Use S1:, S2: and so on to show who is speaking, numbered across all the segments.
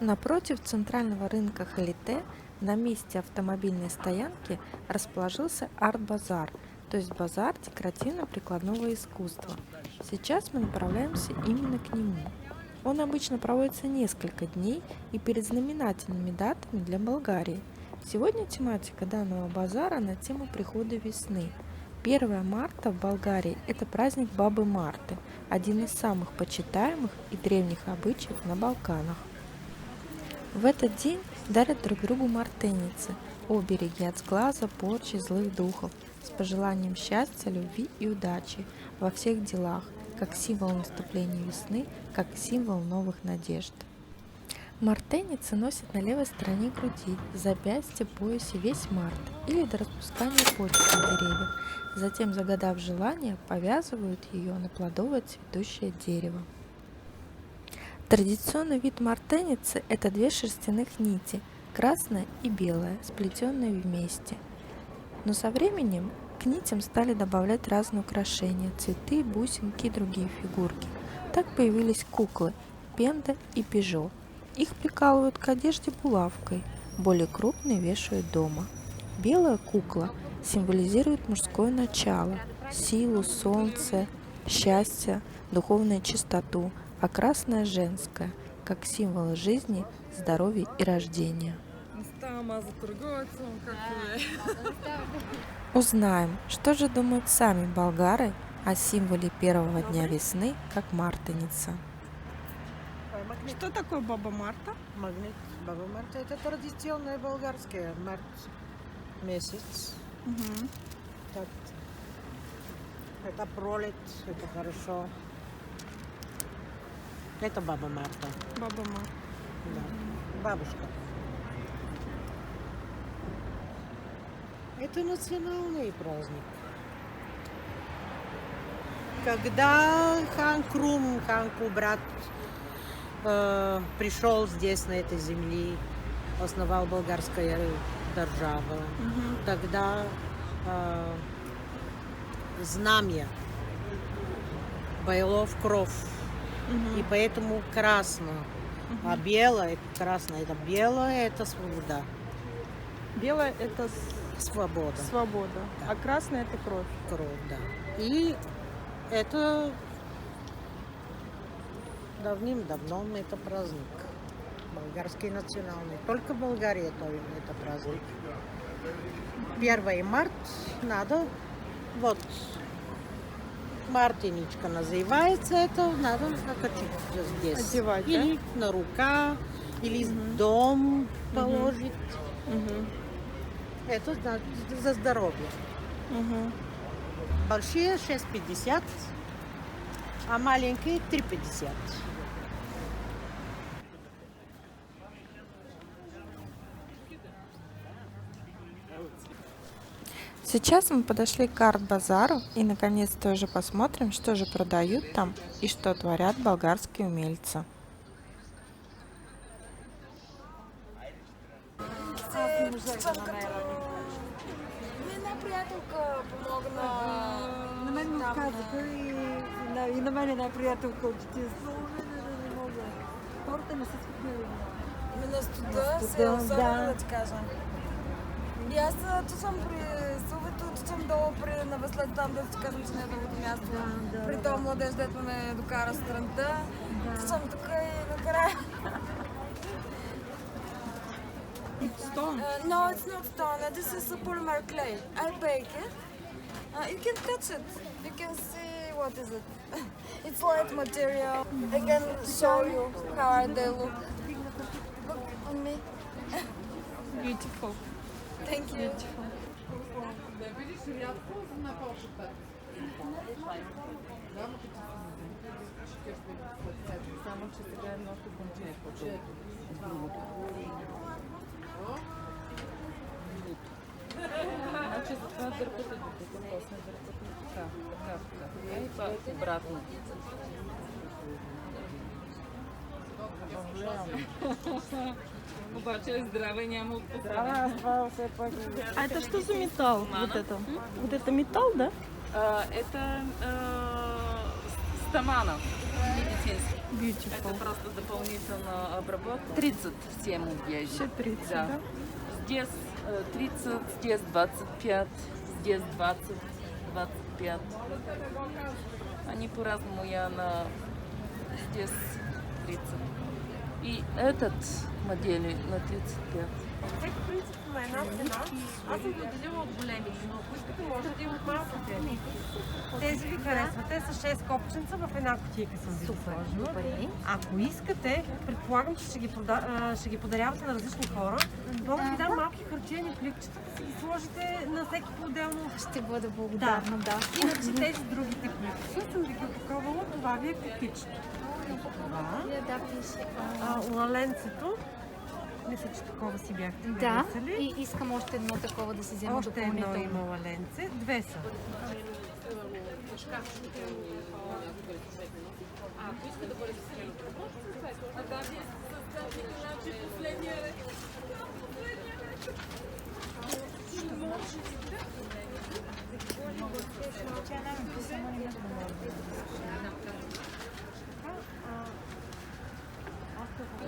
S1: Напротив центрального рынка Халите на месте автомобильной стоянки расположился арт-базар, то есть базар декоративно-прикладного искусства. Сейчас мы направляемся именно к нему. Он обычно проводится несколько дней и перед знаменательными датами для Болгарии. Сегодня тематика данного базара на тему прихода весны. 1 марта в Болгарии – это праздник Бабы Марты, один из самых почитаемых и древних обычаев на Балканах. В этот день дарят друг другу мартеницы, обереги от сглаза, порчи, злых духов, с пожеланием счастья, любви и удачи во всех делах, как символ наступления весны, как символ новых надежд. Мартеницы носят на левой стороне груди, запястье, поясе весь март или до распускания почек на деревьях. Затем, загадав желание, повязывают ее на плодовое цветущее дерево. Традиционный вид мартеницы – это две шерстяных нити, красная и белая, сплетенные вместе. Но со временем к нитям стали добавлять разные украшения – цветы, бусинки и другие фигурки. Так появились куклы – пенда и пижо. Их прикалывают к одежде булавкой, более крупные вешают дома. Белая кукла символизирует мужское начало, силу, солнце, счастье, духовную чистоту, а красная – женская, как символ жизни, здоровья и рождения. Узнаем, что же думают сами болгары о символе первого дня весны, как мартеница.
S2: Что такое Баба Марта?
S3: Магнит Баба Марта – это традиционное болгарское март месяц. Так, это пролет, это хорошо. Это Баба Марта.
S2: Баба Марта.
S3: Да. Бабушка. Это национальный праздник. Когда хан Крум, хан Кубрат, пришел здесь, на этой земле, основал болгарская держава, тогда знамя было в кровь. И поэтому красно. А белое, красное это белое, это свобода.
S2: Белое это
S3: Свобода.
S2: свобода,
S3: Да.
S2: а красное это кровь.
S3: Кровь, да. И это давным-давно это праздник. Болгарский национальный. Только в Болгарии это праздник. 1 марта надо, вот, мартиничка называется, это надо окатить здесь.
S2: Одевать, да?
S3: Или на рука, или в дом положить. Это за здоровье. Большие 6,50, а маленькие 3,50.
S1: Сейчас мы подошли к арт-базару и наконец-то уже посмотрим, что же продают там и что творят болгарские умельцы.
S4: Една приятелка помогна.
S5: На мен ми казаха и на мен една приятелка от детинство. Не мога. Хората не са свикнали.
S4: На студа се особено да ти кажа. И аз тут съм при Сувето, тут съм долу при навеслед там, да ти казвам, че не е другото място. При този младеж, дето ме докара сутринта. Тут съм тук и накрая.
S2: Stone.
S4: No, it's not stone. This is a polymer clay. I bake it. You can touch it. You can see what is it. It's light material. I can show you how they look. Look on me.
S2: Beautiful.
S4: Thank you.
S6: Значи за това дърпате, докато после дърпате така, така. И това обратно. Обаче е здраве, няма отпускане.
S2: А это что за металл? Вот это? Вот это металл, да?
S6: Это стамана. медицинский.
S2: Beautiful.
S6: Это просто дополнительно обработка. 37 здесь.
S2: Все 30,
S6: Да.
S2: да?
S6: Здесь 30, здесь 25, здесь 20, 25. Они по-разному, здесь 30. И этот модель на 35.
S7: Всеки принцип има една цена. Аз съм поделила от големите, но ако искате може да имат малките. Тези ви харесват. Те са 6 копченца в една кутийка съм ви сложила. Ако искате, предполагам, че ще ги подарявате на различни хора. Мога да ви дам малки хартиени пликчета, да си ги сложите на всеки по-отделно.
S8: Ще бъда благодарна, да.
S7: Иначе тези другите пликчета съм ви ги опаковала. Това ви е кутичето. Това.
S8: Да, пише.
S7: Лаленцето. Мисля, че такова си бяхте
S8: Да,
S7: харесали.
S8: и искам още едно такова да си взема
S7: Още едно
S8: допълнително.
S7: има лаленце. Две са.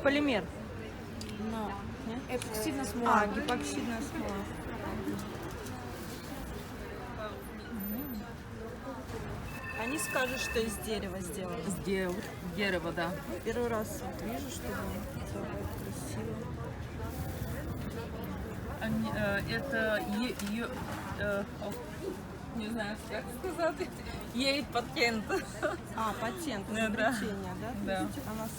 S2: Полимер.
S1: Эпоксидная смола.
S2: А, гипоксидная смола. Они скажут, что из дерева сделано.
S6: Дерево, да.
S2: Первый раз вот вижу, что так красиво.
S6: Это не знаю, как сказать. Ей патент.
S2: А, патент,
S6: Да,
S2: изобретение, да?
S6: Да.
S2: А нас...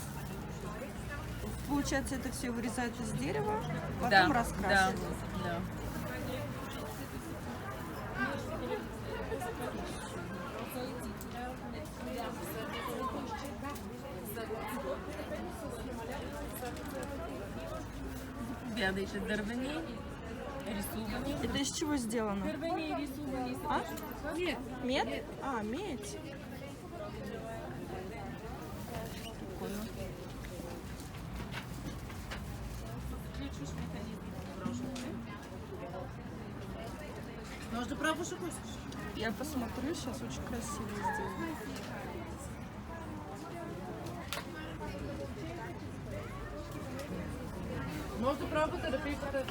S2: Получается, это все вырезают из дерева, потом
S6: Да,
S2: раскрашивают.
S6: да. Бядайте дървени, рисувани.
S2: Это из чего сделано?
S6: Дървени рисувани.
S2: А? Мед? А, медь.
S3: Може да пробваш, ако искаш.
S2: Я посмотрю, сейчас очень красиво сделано.
S3: Може да пробвате да пипате.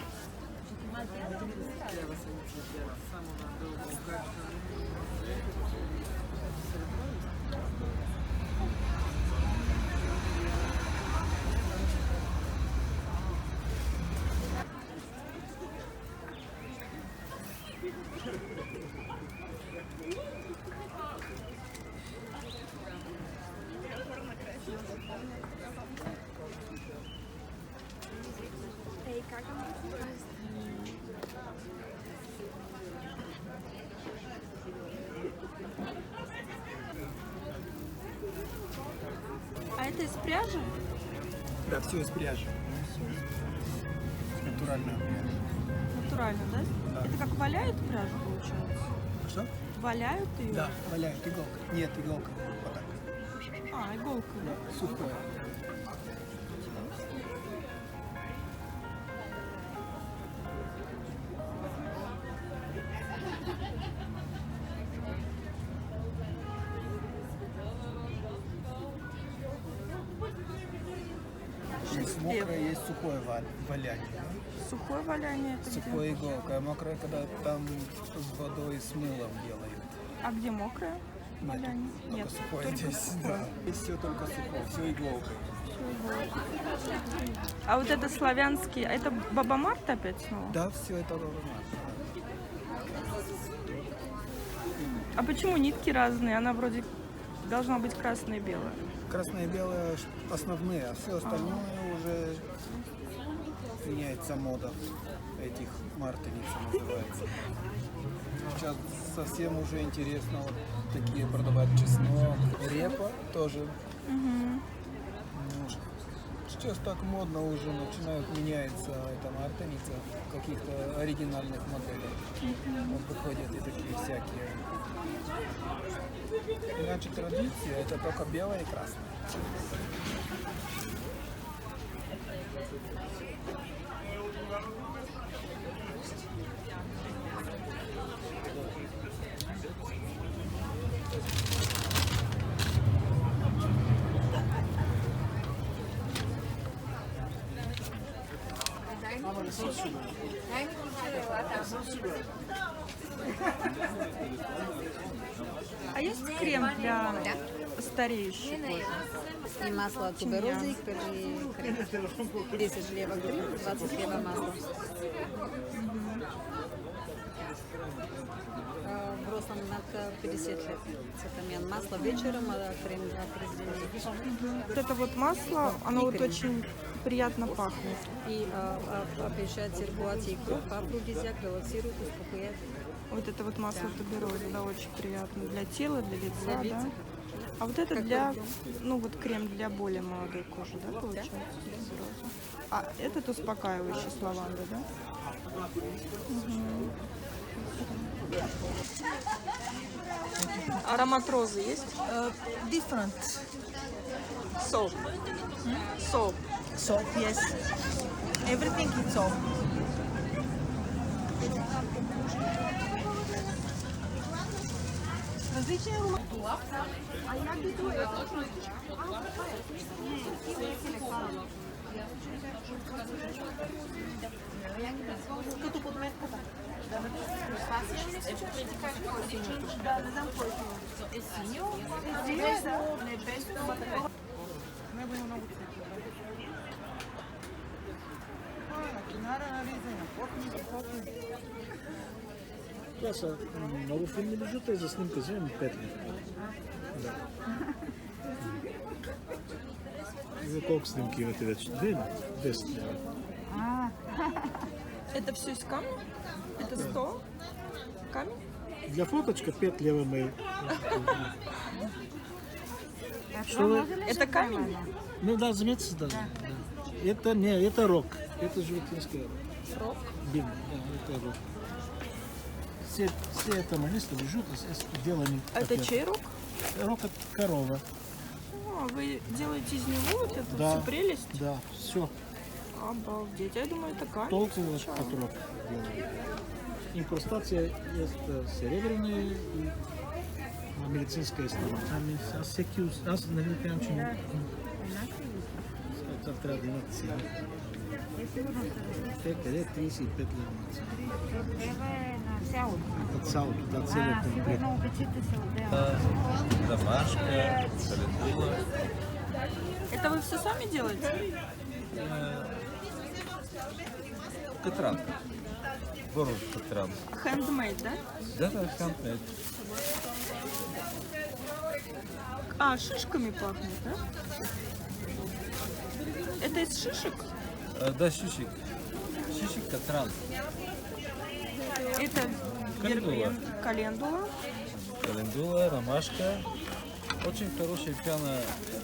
S2: А это из пряжи?
S9: Да, все из пряжи. Натуральная пряжа.
S2: Натурально, да?
S9: Да.
S2: Это как валяют пряжу, получается?
S9: Что?
S2: Валяют ее?
S9: Да, валяют иголка. Нет, иголка. Вот так.
S2: А, иголка, да?
S9: Сухое. Есть мокрое, есть сухое валяние.
S2: Сухое валяние это где?
S9: Сухое иголка, а мокрое, когда там с водой, с мылом делают.
S2: А где мокрое валяние?
S9: Только
S2: Нет,
S9: сухое
S2: только
S9: здесь.
S2: сухое.
S9: Да. Здесь все только сухое, все иголкой.
S2: А вот это славянский, а это Баба Марта опять снова?
S9: Да, все это нормально.
S2: А почему нитки разные? Она вроде должна быть красная и белая.
S9: Красное и белое основные, а все остальное уже меняется мода этих мартиниц называется. Сейчас совсем уже интересно вот такие продавать чеснок, репа тоже. Ну, сейчас так модно уже начинают меняться эта мартиница в каких-то оригинальных моделях. Вот выходят и такие всякие. Иначе традиция это только белое и красное.
S2: А есть крем для стареющей кожи?
S5: И масло туберозик, 10 лева гриб, 20 лева масло. Взрослым над 50 лет. Это масло вечером, а крем определенный.
S2: Вот это вот масло, оно вот очень приятно пахнет.
S5: И обещает циркуляцию крови, афродизиак, релаксирует, успокоит.
S2: Вот это вот масло туберозы, да, очень приятно. Для тела, для лица,
S5: Для лица.
S2: да. А вот это
S5: Какой
S2: для,
S5: крем?
S2: ну вот крем для более молодой кожи, да, получается? Тубероза. А этот успокаивающий с лавандой, да? Аромат розы есть?
S10: Different
S2: Соп. Соп.
S10: soap, yes. Everything is soap. Различные като подметката. Него има много цветове. На кинара нализа и на потни.
S11: Това са много филми бижута и за снимка вземем 5 лева. Да. За колко снимки имате вече? 10 лева.
S2: Это все из камня? Это 100? Камень?
S11: Для фоточка 5 лева мы. Что вы?
S2: Это камень?
S11: Ну да, заметьте, да. Это не, это рок. Это животинский рок.
S2: Рок?
S11: Бим, да, это рок. Все это место бежут, сделаны.
S2: Это чей рок?
S11: Рок от корова.
S2: А, вы делаете из него вот эту
S11: Да.
S2: всю прелесть?
S11: Да, все.
S2: Обалдеть. Я думаю, это камень.
S11: Толку
S2: сначала.
S11: от рок делают. Инкрустация есть серебряная и медицинская сторона. Аз всеки, аз не ви казвам, че не. Това трябва да имат цена. Те къде 35 лева на цена. От цялото, да, целият комплект.
S12: Домашка, календула.
S2: Это вы все сами делаете?
S12: Катран. Город Катран.
S2: Handmade, да?
S12: Да, хендмейд.
S2: А, шишками пахнет, да? Это из шишек?
S12: Да, шишек. Шишек Катран.
S2: Это
S12: Календула.
S2: Календула.
S12: Календула, ромашка. Очень хорошая пена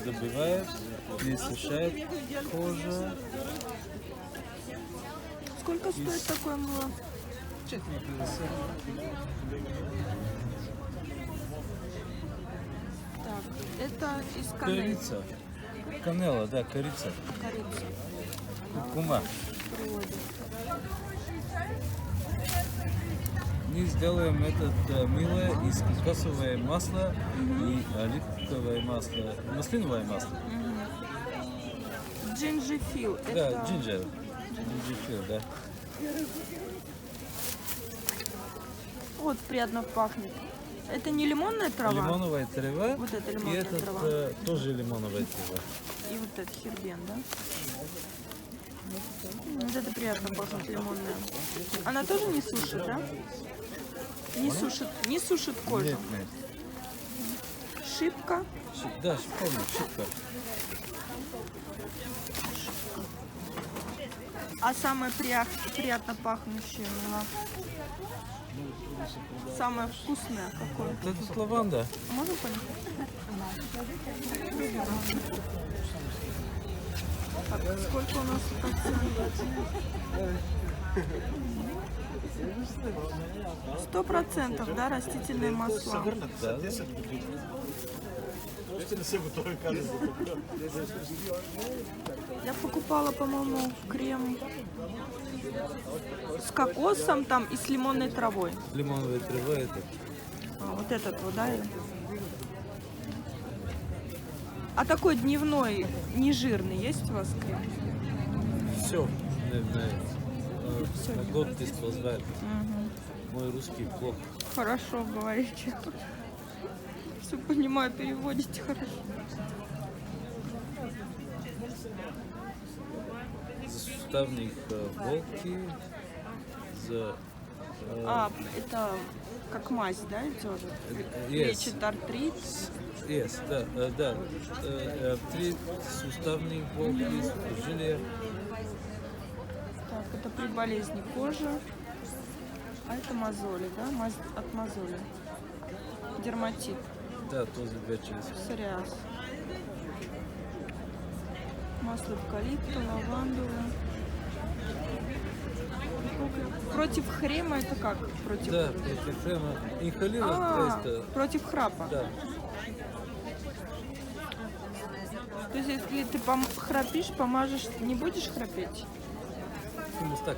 S12: добивает, не сушает кожу.
S2: Сколько стоит такое мыло?
S12: 4,50.
S2: Так, это из канель.
S12: Корица. Канела, да, корица.
S2: Корица.
S12: Куркума.
S2: Природы.
S12: Мы сделаем это мыло из кокосового масла и оливковое масло, маслиновое масло.
S2: Джинджифил.
S12: Да,
S2: Это...
S12: джинджер. Джинджифил, да.
S2: Вот приятно пахнет. Это не лимонная трава?
S12: Лимоновая трава.
S2: Вот это
S12: И
S2: лимонная
S12: этот
S2: трава.
S12: тоже лимоновая трава.
S2: И вот это хербен, да? Вот это приятно пахнет, лимонная. Она тоже не сушит, да? Не сушит кожу.
S12: Нет, нет.
S2: Шипка.
S12: Да, помню, шипка.
S2: А самое приятно пахнущее мыло? Самое вкусное какое?
S12: Вот это лаванда.
S2: Можно понять? Так, сколько у нас процентов? 100%, да, растительные масла.
S12: Да.
S2: Я покупала, по-моему, крем с кокосом там и с лимонной травой.
S12: Лимоновая трава это.
S2: А, вот этот вот, да? А такой дневной, нежирный, есть у вас крем?
S12: Все. на год ты позвать. Мой русский плохо.
S2: Хорошо говорите. Все понимаю, переводите хорошо.
S12: За суставных волки, за...
S2: Это как мазь, да, идет?
S12: Yes.
S2: Лечит артрит.
S12: Yes, да. Артрит, суставные волки, сухожилия.
S2: Так, это при болезни кожи. А это мозоли, да? Мазь от мозоли. Дерматит.
S12: Да, тоже вечером.
S2: Псориаз. Масло эвкалипта, лавандула. Против хрема это как? Против...
S12: Да, против хрема. Инхалировать это...
S2: против храпа.
S12: Да.
S2: То есть, если ты храпишь, помажешь, не будешь храпеть?
S12: Так.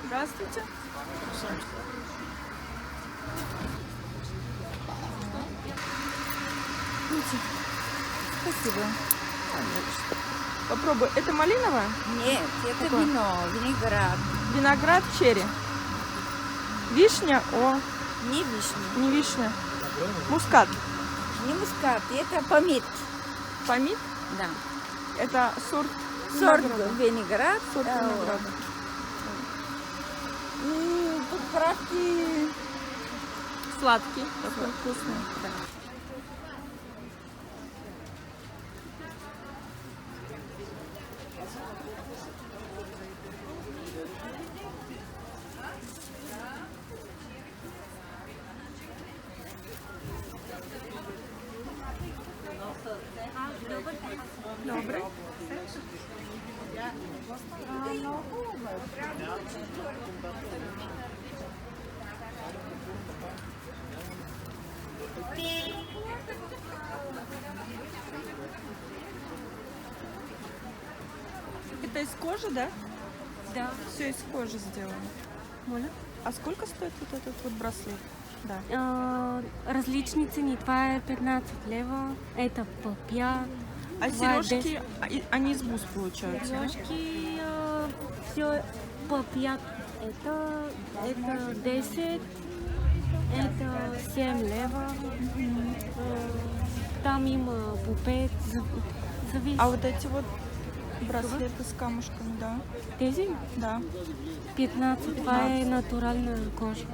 S2: Здравствуйте.
S13: Спасибо.
S2: Попробуй. Это малиновое?
S13: Нет, это
S2: Какое?
S13: вино, виноград.
S2: Виноград, черри. Вишня,
S13: Не вишня.
S2: не вишня. Мускат.
S13: Не мускат, это помид.
S2: Помид?
S13: Да.
S2: Это сорт
S13: Сорт
S2: винограда.
S13: виноград.
S2: Сорт винограда.
S13: И подправки.
S2: Сладкий, такой вкусный. Добрый. Это из кожи, да?
S4: Да.
S2: Все из кожи сделано.
S4: Моля?
S2: А сколько стоит вот этот вот браслет? Да.
S4: Различни цени. Това е 15 лева, это по 5.
S2: А
S4: това е
S2: сережки, они из бус получаются?
S4: Сережки все по 5. Это 10, это 7 лева. Там има по 5. Зависи.
S2: А вот эти вот браслеты с камушками, да?
S4: Тези?
S2: Да.
S4: 15. Това е натурална кожа.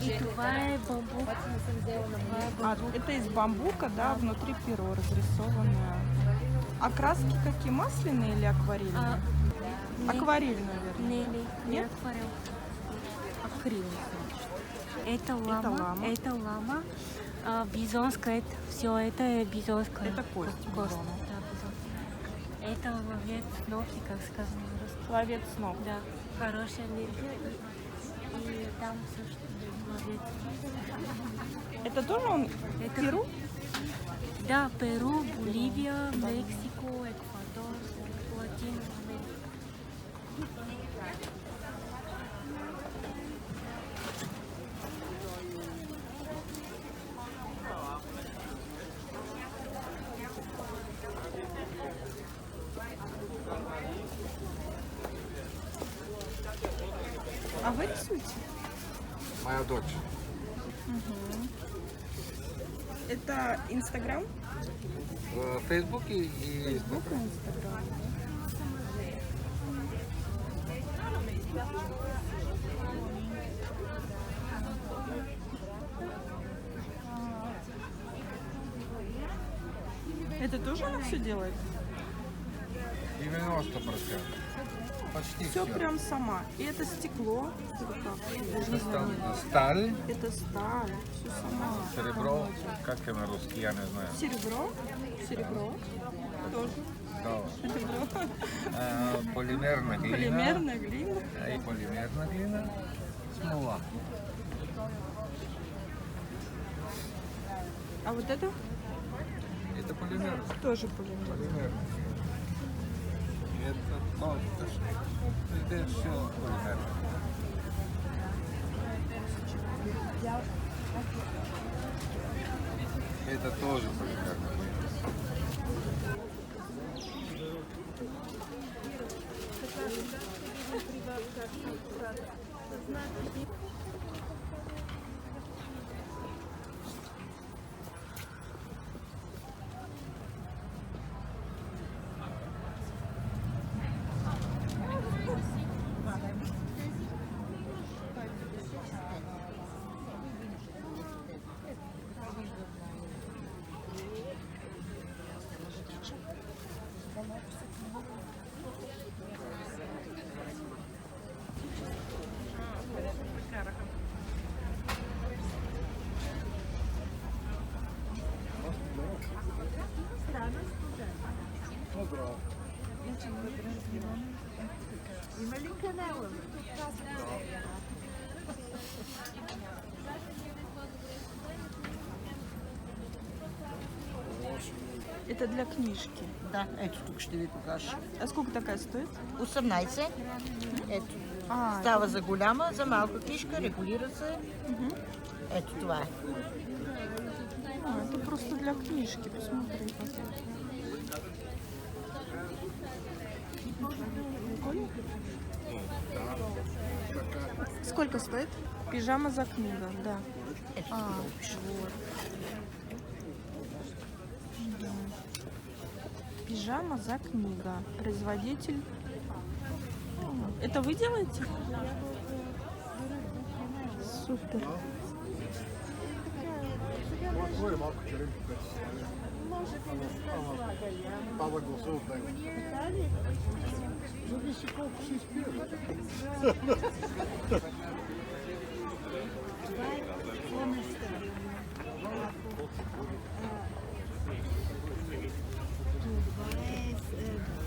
S4: И това е бамбук.
S2: Это из бамбука, да, внутри перо разрисованное. А краски какие, масляные или акварельные? Акварельные, наверное.
S4: Не акварел.
S2: Акрил.
S4: Это лама. Это лама. Бизонская. Все это бизонская.
S2: Это кость.
S4: Кость. Да, бизон. Это ловец снов, как сказано по-русски.
S2: Ловец снов.
S4: Да. Хорошая энергия. И там все, что ловец.
S2: Это тоже он?
S4: Это
S2: Перу?
S4: Да, Перу, Боливия, Мексико, Эквадор, Латинская Америка.
S2: А вы рисуете?
S14: Моя дочь.
S2: Мгм. Это Инстаграм?
S14: В Фейсбуке и
S2: Фейсбук и Инстаграм. Это тоже она все делает?
S14: 90%. Почти
S2: Все
S14: все.
S2: прям сама. И это стекло. Это как? Даже не знаю.
S14: Сталь,
S2: Это сталь. Все сама.
S14: серебро, как на русский, я не знаю.
S2: Серебро. Серебро. Тоже.
S14: Да.
S2: Серебро.
S14: Полимерная глина.
S2: Полимерная глина.
S14: И полимерная глина. Смола.
S2: А вот это?
S14: Это полимер.
S2: Тоже полимер.
S14: Полимер. Это тоже. Это все полимер. Это тоже полимер.
S2: Это для книжки.
S3: Да, ето тук ще ви покажа.
S2: А сколько такая стоит?
S3: 18. Ето.
S2: А,
S3: Става за голяма, за малка книжка, регулира се. Ето това е.
S2: А, это просто для книжки, посмотри. Сколько стоит? Пижама за книга, да. А, вот. Да. Пижама за книга. Производитель. Это вы делаете? Супер.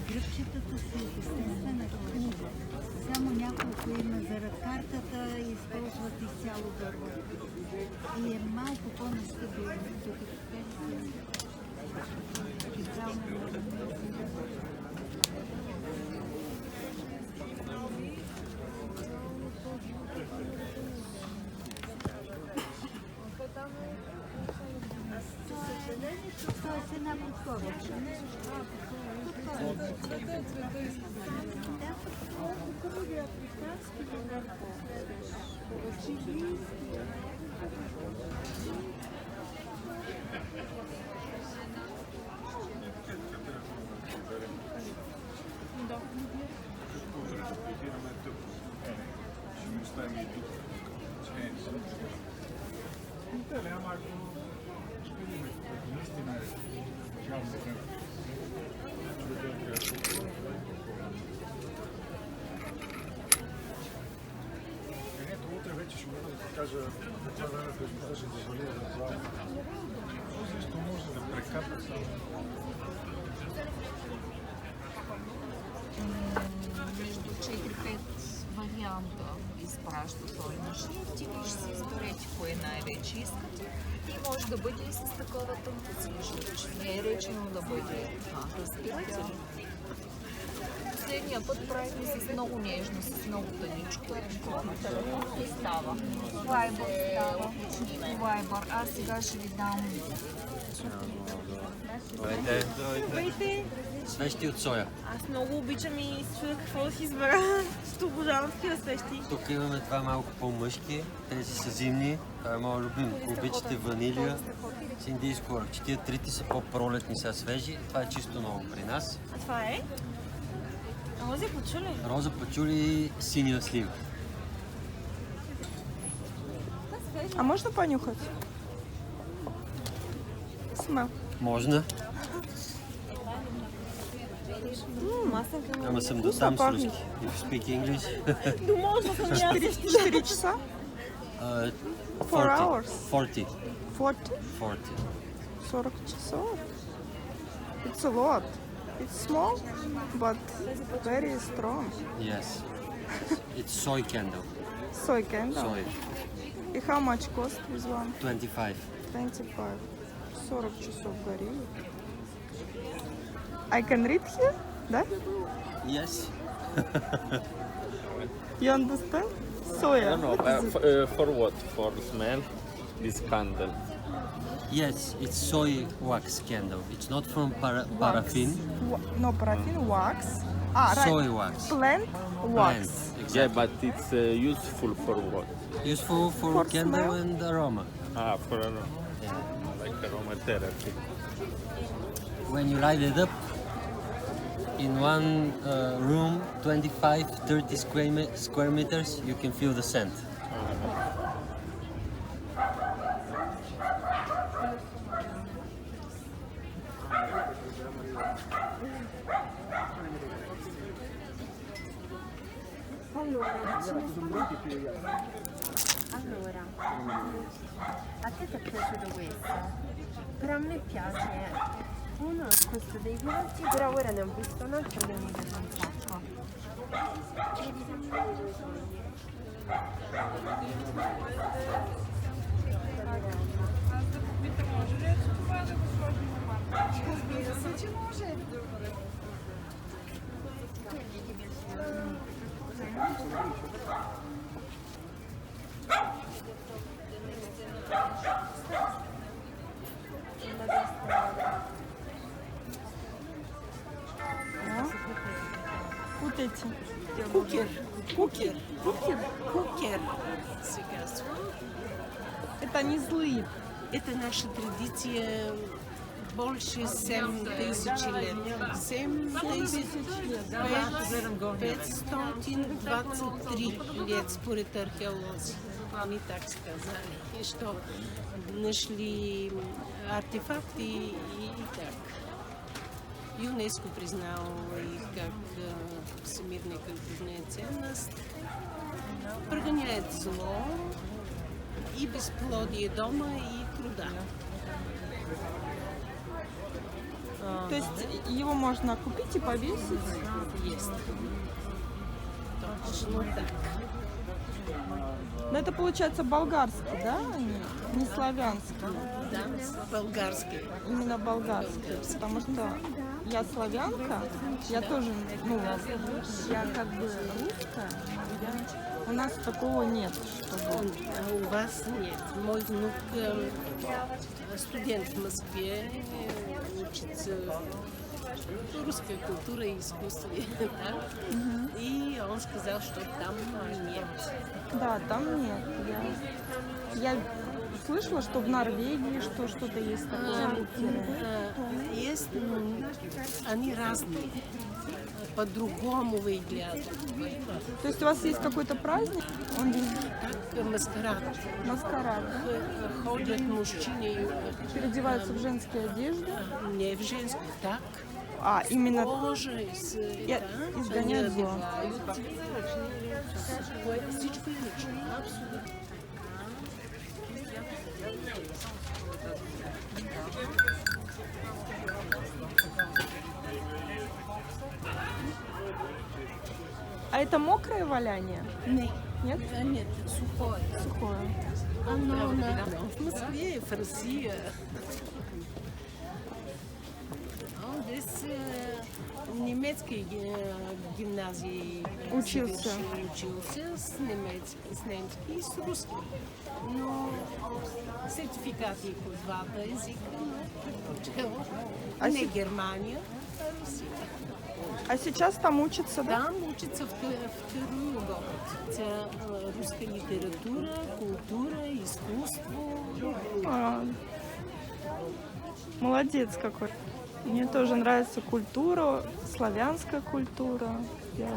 S5: Гръбчетата са естествена книга. Само няколко има зарад картата и използват изцяло дърво. И е малко по-нестабилно, докато тези специално. Това е една подхода.
S11: Утре вече ще мога да кажа това време, което може да вали за това. Също може да прекапа само.
S15: Между 4-5 варианта изпраща той на шрифт и вие ще си изберете кое най-вече искате. И може да бъде и с такова тънко цвижно. Не е речено да бъде разбирате ли? последния път правихме с много нежно, с много тъничко. И става.
S4: Вайбър става. Вайбър. Аз сега ще ви дам.
S16: Здравейте.
S4: Здравейте.
S16: Свещи от соя.
S4: Аз много обичам и чуя какво да си избера. Ще обожавам такива свещи.
S16: Тук имаме това малко по-мъжки. Тези са зимни. Това е моят любим. Ако обичате ванилия с индийско арахиди. Тия трите са по-пролетни, са свежи. Това е чисто ново при нас.
S4: А това е? Роза пачули?
S16: Роза пачули и синия слив.
S2: А можно понюхать? Смел.
S16: Можно.
S2: Масленка.
S16: Ама съм до там с руски. If you speak English.
S2: Ну можно, конечно. 4 часа?
S16: 40.
S2: 4 hours.
S16: 40.
S2: 40?
S16: 40.
S2: 40 часов. It's a lot. It's small, but very strong.
S16: Yes. It's soy candle.
S2: Soy candle.
S16: Soy.
S2: И how much cost this one?
S16: 25.
S2: 25. 40 часов горели. I can read here, да?
S16: Yes.
S2: You understand? Soya.
S17: No, for what? For smell this candle.
S16: Yes, it's soy wax candle. It's not from paraffin.
S2: No, paraffin, wax. Ah, right.
S16: Soy wax.
S2: Plant wax.
S16: Plant, exactly.
S17: Yeah, but it's useful for what?
S16: Useful for candle
S2: smell?
S16: and aroma.
S17: Ah, for aroma. Like aromatherapy.
S16: When you light it up, in one room, 25-30 square meters, you can feel the scent.
S7: Allora, a te ti è piaciuto questo? Però a me piace uno è questo dei viaggi, però ora ne ho visto un altro che mi piace un sacco.
S2: Вот эти.
S3: Кукер. Кукер.
S2: Кукер?
S3: Кукер се казва.
S2: Это не злые.
S3: Это наша традиция больше 7000 лет. 523 лет според археолози. Они так сказали. И что нашли артефакти и так. ЮНЕСКО признал их как всемирная културная ценность. Прогоняет зло и бесплодие дома и труда.
S2: То есть его можно купить и повесить?
S3: Есть. Точно так.
S2: Но это получается болгарский, да? Не славянский.
S3: Да, болгарский.
S2: Именно болгарский. Потому что я славянка, я тоже, ну, я как бы русская. У нас такого нет. Чтобы...
S3: У вас нет. Мой внук студент в Москве, учится русская культура и искусстве. Да? И он сказал, что там нет.
S2: Да, там нет. Я слышала, что в Норвегии что-то есть такое.
S3: Есть, они разные. По-другому выглядят.
S2: То есть у вас есть какой-то праздник?
S3: Как маскарад.
S2: Маскарад, да?
S3: Ходят мужчины.
S2: Переодеваются в женские одежды?
S3: Не в женскую, так.
S2: А, именно
S3: кожа,
S2: изгоняют зло.
S3: Всичко лично, абсолютно.
S2: А это мокрое валяние?
S3: Нет.
S2: Нет?
S3: Нет, сухое.
S2: Сухое.
S3: Оно в Москве, в России. Здесь немецкой гимназии
S2: Учился.
S3: Учился с немецки и с русски. Но сертификати по двата езика, но предпочел не Германия, а Русия.
S2: А сейчас там учится, да?
S3: Там учится второй год. Это русская литература, культура, искусство.
S2: Молодец какой. Мне тоже нравится культура, славянская культура. Я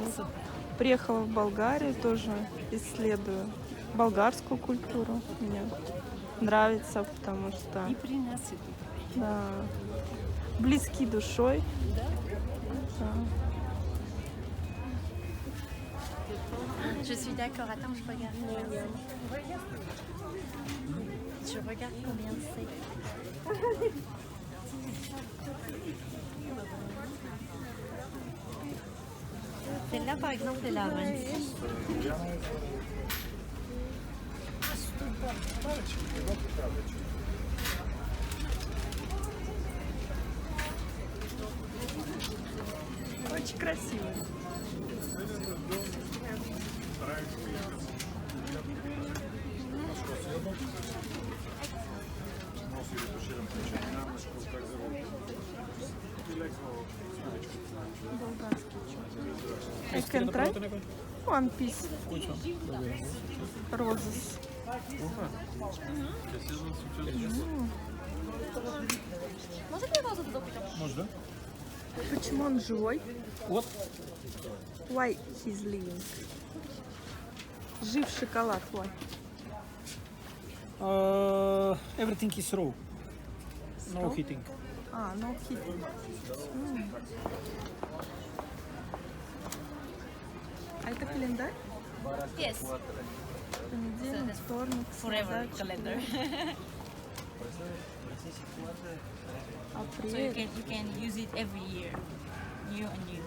S2: приехала в Болгарию, тоже исследую болгарскую культуру. Мне нравится, потому что
S3: И при нас это.
S2: да, близки душой.
S3: Да.
S2: Да.
S8: Je suis d'accord. Attends, je regarde. Je regarde combien c'est. Celle-là, par exemple, elle a 26.
S2: Очень красиво. I can try one piece. Roses.
S11: Можно?
S2: Почему он живой?
S11: Вот.
S2: Why he's living? Жив шоколад, why?
S11: Everything is raw. No heating.
S2: No heating. А это календарь?
S8: Yes.
S2: Понедельник, вторник,
S8: Forever
S2: среда,
S8: calendar.
S2: четверг,
S8: So you
S2: апрель.
S8: can use it every year, new and new.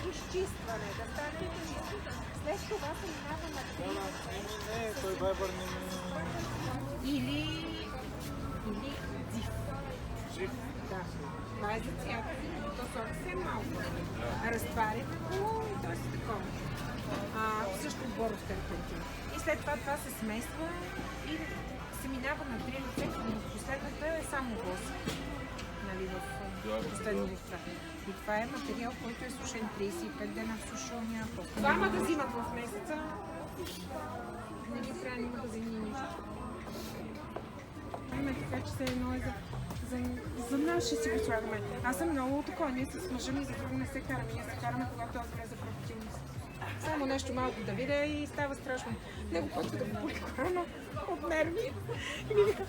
S7: Изчистване, да стане чисто. След това се минава на
S11: Той вайбър не
S7: Или зив. Да. Това е за цвята. То съвсем малко. Разтваряме го и то е такова. Също боров терпентин. И след това се смесва и се минава на 3 лице, но последната е само восък. Нали, в последния това. И това е материал, който е сушен 35 дена в сушилния. Двама да взимат в месеца. Не ги трябва ни магазини нищо. Така че се едно е за нас ще си го слагаме. Аз съм много такова, ние с мъжа ми за друго не се караме. Ние се караме, когато аз влеза в активност. Само нещо малко да видя и става страшно. Него почва да го боли корона от нерви. И ми вика,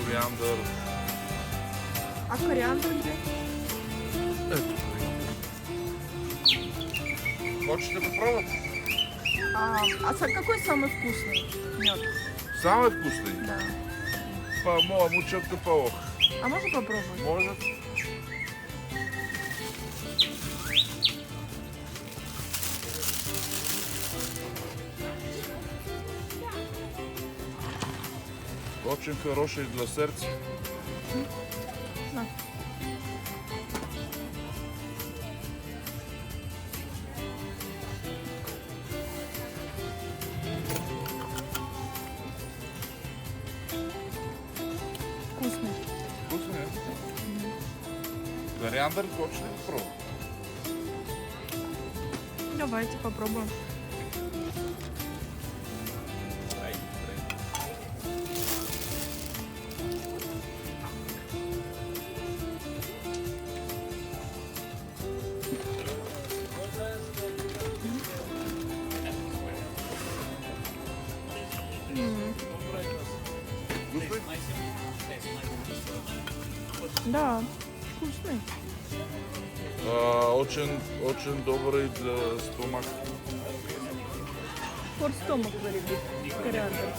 S17: Кориандър.
S2: А кориандър где?
S17: Ето кориандър.
S18: Хочете попробовать?
S2: Какой самый вкусный мед?
S18: Самый вкусный?
S2: Да.
S18: По-моему, что-то паук.
S2: А можно попробовать?
S18: Может. Очень хороший для сердца.
S2: На. Вкусный.
S18: Вкусный? Кориандр хочешь попробовать?
S2: Давайте попробуем. Да, вкусный.
S18: Очень добрый для стомаха.
S2: For stomach very good. Кориандр.